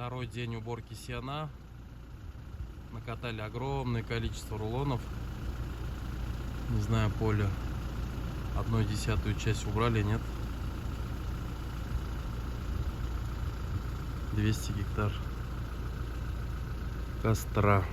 Второй день уборки сена. Накатали огромное количество рулонов. Не знаю, поле 1/10 часть убрали, нет? 200 гектар костра.